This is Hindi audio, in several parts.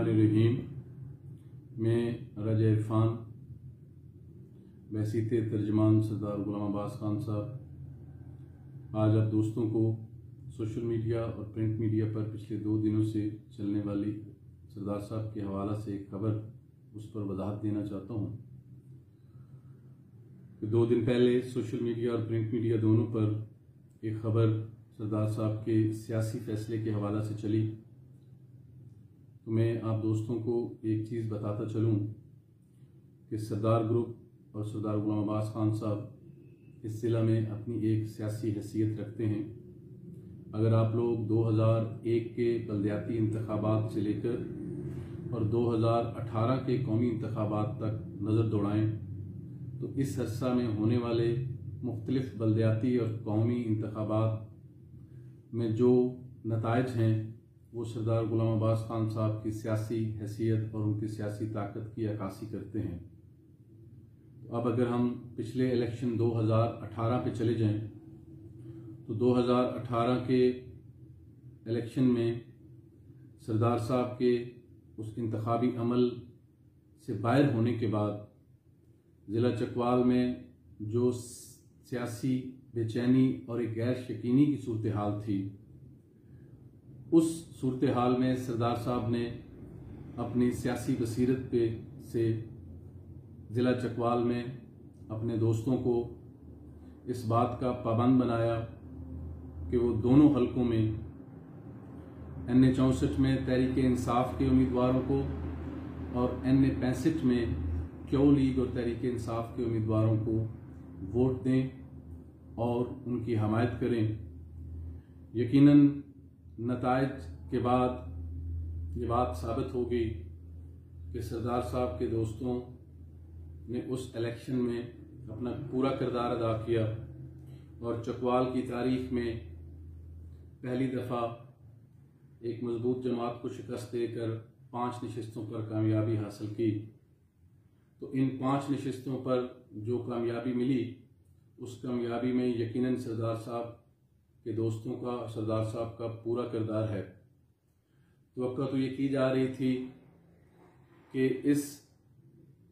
बिस्मिल्लाहिर्रहमानिर्रहीम। मैं राजा इरफान वसीत तर्जमान सरदार गुलाम अब्बास खान साहब आज आप दोस्तों को सोशल मीडिया और प्रिंट मीडिया पर पिछले 2 दिनों से चलने वाली सरदार साहब के हवाला से एक खबर उस पर वजाहत देना चाहता हूँ। 2 दिन पहले सोशल मीडिया और प्रिंट मीडिया दोनों पर एक खबर सरदार साहब के सियासी फैसले के हवाला से चली, तो मैं आप दोस्तों को एक चीज़ बताता चलूँ कि सरदार ग्रुप और सरदार गुलाम अब्बास खान साहब इस ज़िला में अपनी एक सियासी हैसियत रखते हैं। अगर आप लोग 2001 के बल्दियाती इंतखाबात से लेकर और 2018 के कौमी इंतखाबात तक नज़र दौड़ाएँ तो इस हिस्सा में होने वाले मुख्तलिफ बल्दियाती और कौमी इंतखाबात में जो नताइज हैं वो सरदार गुलाम अब्बास खान साहब की सियासी हैसियत और उनकी सियासी ताकत की अक्कासी करते हैं। तो अब अगर हम पिछले इलेक्शन 2018 पे चले जाएं तो 2018 के इलेक्शन में सरदार साहब के उस इंतखाबी अमल से बाहर होने के बाद ज़िला चकवाल में जो सियासी बेचैनी और एक गैर यकीनी की सूरत हाल थी, उस सूरत हाल में सरदार साहब ने अपनी सियासी बसीरत पे से ज़िला चकवाल में अपने दोस्तों को इस बात का पाबंद बनाया कि वो दोनों हलकों में NA 64 में तहरीक इंसाफ के उम्मीदवारों को और NA 65 में क्यू लीग और तहरीक इंसाफ के उम्मीदवारों को वोट दें और उनकी हमायत करें। यकीनन नताइज के बाद ये बात साबित हो गई कि सरदार साहब के दोस्तों ने उस इलेक्शन में अपना पूरा किरदार अदा किया और चकवाल की तारीख में पहली दफ़ा एक मजबूत जमात को शिकस्त देकर 5 नशिस्तों पर कामयाबी हासिल की। तो इन 5 नशिस्तों पर जो कामयाबी मिली उस कामयाबी में यकीनन सरदार साहब के दोस्तों का, सरदार साहब का पूरा किरदार है। तो ये की जा रही थी कि इस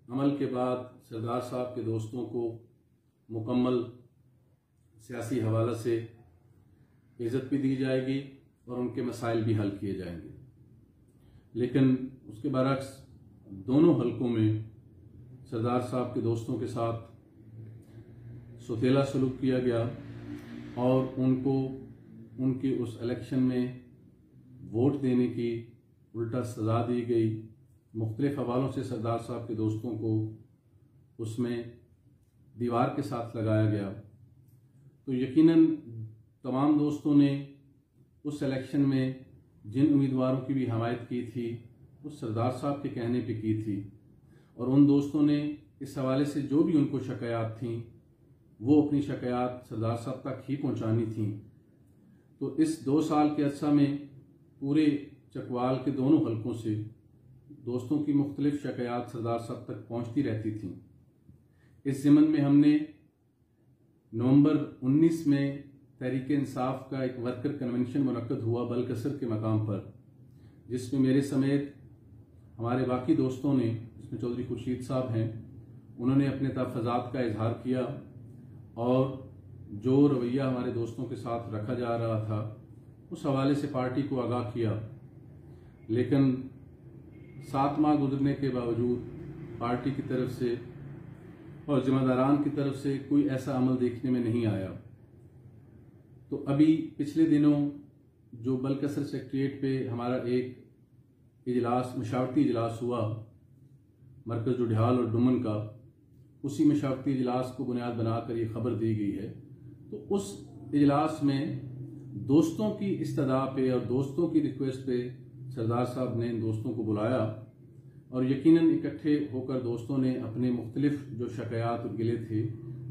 अमल के बाद सरदार साहब के दोस्तों को मुकम्मल सियासी हवाला से इज़्ज़त भी दी जाएगी और उनके मसाइल भी हल किए जाएंगे। लेकिन उसके बरक्स दोनों हलकों में सरदार साहब के दोस्तों के साथ सौतेला सलूक किया गया और उनको उनके उस इलेक्शन में वोट देने की उल्टा सज़ा दी गई। मुख्तलिफ हवालों से सरदार साहब के दोस्तों को उसमें दीवार के साथ लगाया गया। तो यकीनन तमाम दोस्तों ने उस इलेक्शन में जिन उम्मीदवारों की भी हमायत की थी वो सरदार साहब के कहने पे की थी और उन दोस्तों ने इस हवाले से जो भी उनको शिकायत थी वो अपनी शिकायत सरदार साहब तक ही पहुंचानी थी। तो इस 2 साल के अरसा में पूरे चकवाल के दोनों हलकों से दोस्तों की मुख्तलिफ शिकायत सरदार साहब तक पहुंचती रहती थी। इस ज़मन में हमने नवंबर 19 में तहरीक इंसाफ का एक वर्कर कन्वेंशन मुनक्कद हुआ बलकसर के मकाम पर, जिसमें मेरे समेत हमारे बाकी दोस्तों ने, जिसमें चौधरी खुर्शीद साहब हैं, उन्होंने अपने तहफ़्फ़ुज़ात का इजहार किया और जो रवैया हमारे दोस्तों के साथ रखा जा रहा था उस हवाले से पार्टी को आगाह किया। लेकिन 7 माह गुजरने के बावजूद पार्टी की तरफ से और जिम्मेदारान की तरफ से कोई ऐसा अमल देखने में नहीं आया। तो अभी पिछले दिनों जो बलकसर सेक्रेटेरिएट पे हमारा एक इजलास, मशावरती इजलास हुआ मरकज़ जुडिहाल और डुमन का, उसी मशावरती इजलास को बुनियाद बनाकर ये खबर दी गई है। तो उस इजलास में दोस्तों की इस्तदा पे और दोस्तों की रिक्वेस्ट पे सरदार साहब ने इन दोस्तों को बुलाया और यकीनन इकट्ठे होकर दोस्तों ने अपने मुख्तलिफ जो शिकायत और गिले थे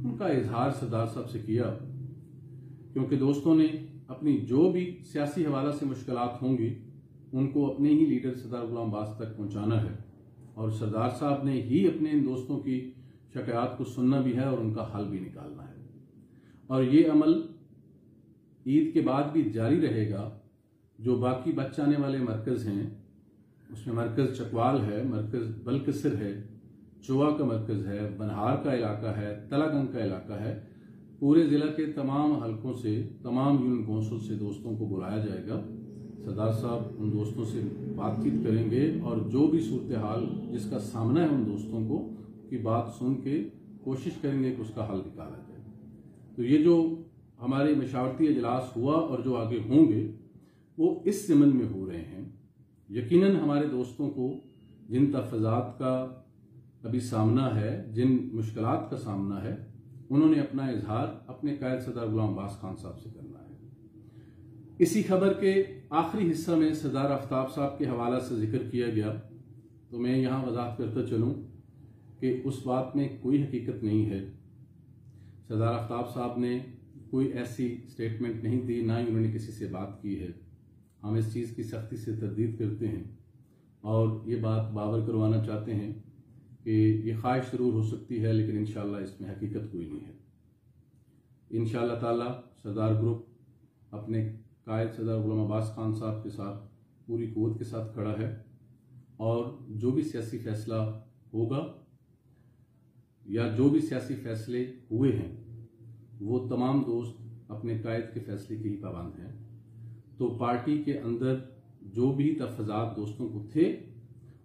उनका इजहार सरदार साहब से किया, क्योंकि दोस्तों ने अपनी जो भी सियासी हवाला से मुश्किलात होंगी उनको अपने ही लीडर सरदार गुलाम अब्बास तक पहुँचाना है और सरदार साहब ने ही अपने इन दोस्तों की शिकायत को सुनना भी है और उनका हल भी निकालना है। और ये अमल ईद के बाद भी जारी रहेगा। जो बाकी बच जाने वाले मरकज़ हैं उसमें मरकज़ चकवाल है, मरकज़ बलकसर है, चोआ का मरकज़ है, बनहार का इलाका है, तलागंग का इलाका है। पूरे ज़िला के तमाम हलकों से, तमाम यूनियन कौंसिल से दोस्तों को बुलाया जाएगा। सरदार साहब उन दोस्तों से बातचीत करेंगे और जो भी सूरत हाल जिसका सामना है उन दोस्तों को की बात सुन के कोशिश करेंगे कि उसका हल निकाला जाए। तो ये जो हमारे मशावरती इजलास हुआ और जो आगे होंगे वो इस ज़िमन में हो रहे हैं। यकीनन हमारे दोस्तों को जिन तहफ़्फ़ुज़ात का अभी सामना है, जिन मुश्किलात का सामना है, उन्होंने अपना इजहार अपने कायद सरदार गुलाम अब्बास खान साहब से करना है। इसी खबर के आखिरी हिस्सा में सरदार आफ्ताब साहब के हवाला से जिक्र किया गया, तो मैं यहाँ वजाहत करता चलूँ कि उस बात में कोई हकीकत नहीं है। सरदार आफ्ताब साहब ने कोई ऐसी स्टेटमेंट नहीं दी, ना ही उन्होंने किसी से बात की है। हम इस चीज़ की सख्ती से तरदीद करते हैं और ये बात बावर करवाना चाहते हैं कि ये ख्वाहिश ज़रूर हो सकती है, लेकिन इंशाअल्लाह इसमें हकीकत कोई नहीं है। इंशाअल्लाह ताला सरदार ग्रुप अपने कायद सरदार गुलाम अब्बास खान साहब के साथ पूरी क़ुव्वत के साथ खड़ा है और जो भी सियासी फैसला होगा या जो भी सियासी फैसले हुए हैं वो तमाम दोस्त अपने कायद के फैसले के ही पाबंद हैं। तो पार्टी के अंदर जो भी तहफ़्फ़ुज़ात दोस्तों को थे,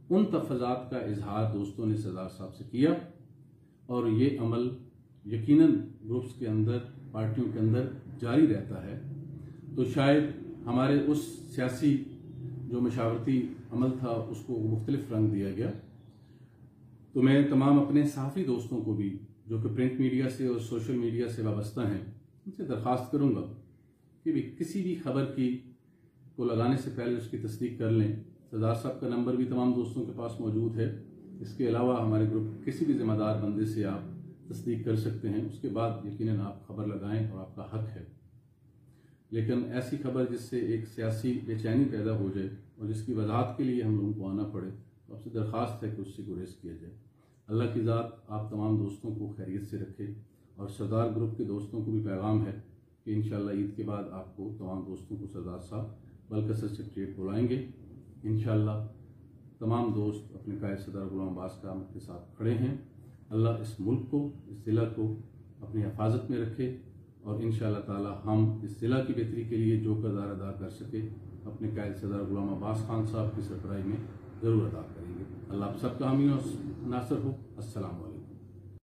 उन तहफ़्फ़ुज़ात का इजहार दोस्तों ने सरदार साहब से किया और ये अमल यकीनन ग्रुप्स के अंदर, पार्टियों के अंदर जारी रहता है। तो शायद हमारे उस सियासी जो मशावरती अमल था उसको मुख्तलिफ रंग दिया गया। तो मैं तमाम अपने सहाफ़ी दोस्तों को भी जो कि प्रिंट मीडिया से और सोशल मीडिया से वाबस्ता हैं, उनसे दरख्वास्त करूँगा कि भी किसी भी खबर को लगाने से पहले उसकी तस्दीक कर लें। सरदार साहब का नंबर भी तमाम दोस्तों के पास मौजूद है। इसके अलावा हमारे ग्रुप किसी भी ज़िम्मेदार बंदे से आप तस्दीक कर सकते हैं, उसके बाद यकीनन आप खबर लगाएं और आपका हक है। लेकिन ऐसी खबर जिससे एक सियासी बेचैनी पैदा हो जाए और जिसकी वजाहत के लिए हम लोगों को आना पड़े, तो आपसे दरख्वास्त है कि उससे गुरेज किया जाए। अल्लाह की ज़ात आप तमाम दोस्तों को खैरियत से रखे और सरदार ग्रुप के दोस्तों को भी पैगाम है कि इंशाअल्लाह ईद के बाद आपको तमाम दोस्तों को सरदार साहब बलकसर सेक्रेटरीट बुलाएंगे। इंशाअल्लाह तमाम दोस्त अपने कायद सरदार गुलाम अब्बास खान के साथ खड़े हैं। अल्लाह इस मुल्क को, इस ज़िला को अपनी हिफाजत में रखे और इंशाअल्लाह ताला हम इस ज़िला की बेहतरी के लिए जो किरदार अदा कर सके अपने कायद सरदार गुलाम अब्बास खान साहब की सरबराही में ज़रूर अदा करेंगे। अल्लाह आप सबका हामी और नासर हो। अस्सलाम वालेकुम।